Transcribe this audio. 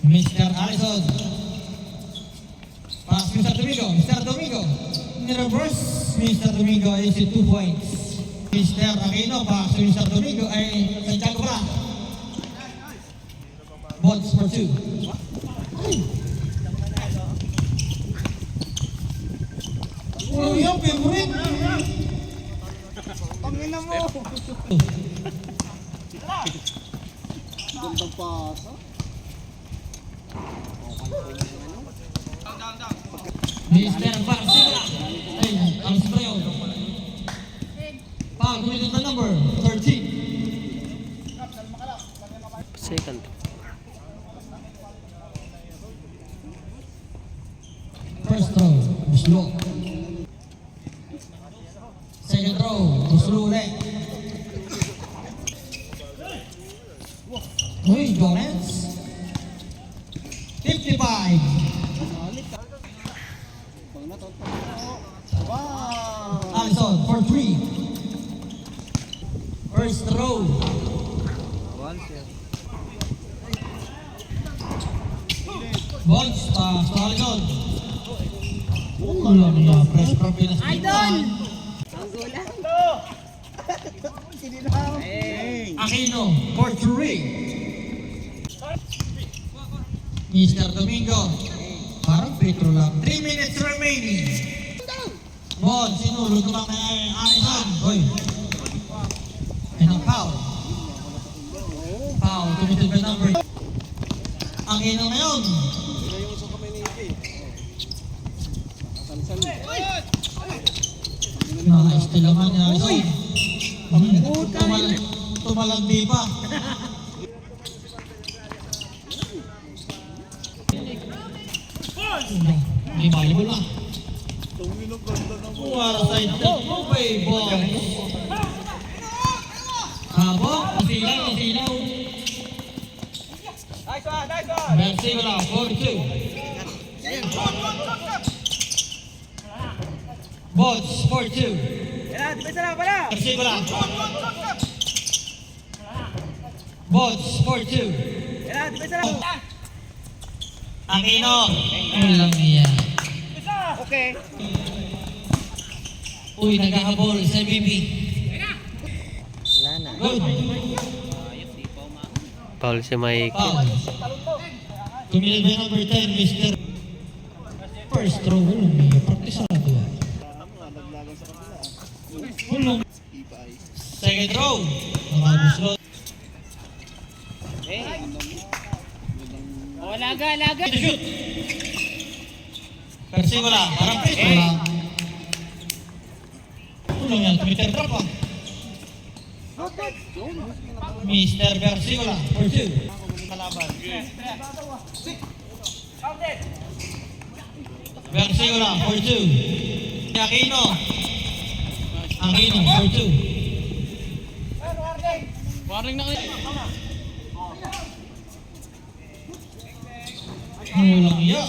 Mr. Allison. Pass Mr. Domingo. Mr. Domingo. In reverse, Mr. Domingo is 2 points. Mr. Aquino, pass to Mr. Domingo ay Santiago Bra. Bonds for 2. Oh, yung favorite. Pangina mo! Gandang pasa. Mr. Barcela. Ay, ang sabayaw. Foul, committed na number 13. Second. First throw, Buslo. Second throw, Buslo ulit. Uy, Gomez. 55. Wow! Allison for 3. First throw. Bonds, pass to Allison. Alam niya, press from Pinas. Idol! Ang gulang. Sininaw! Hey! Aquino for 3. Mr. Domingo. Parang petro lang. 3 minutes remaining. Bon, sinulog naman kay Allison. Hoy. And a foul. Foul, committed by number. Aquino ngayon. Yung sa kamay ni Ike. Asalsal. Naka-steal naman ni Allison. Tumalagbi pa. Hindi malibol na. Tumilog ganda na mo. Para sa ito. Okay, ball. Habok. Silaw. Versigola, 42. Bonds, 42. Versigola. Bonds, 42. Aquino. Walang iya. Okay. Uy, naghahabol sa BB. Wala na. Good. Paul si Mike. Foul. Committed by number 10, Mr. First throw. Walang iya. Praktisado. Naglagan sa kanila. Walang. Ipay. Second throw. Nakabuslo. O, laga. Shoot. Versigola. Parang pito lang. Walang yan. Committed trap ah. Mr. Versigola for 2. Versigola for 2. Aquino for 2. Warning na kayo. Walang iya.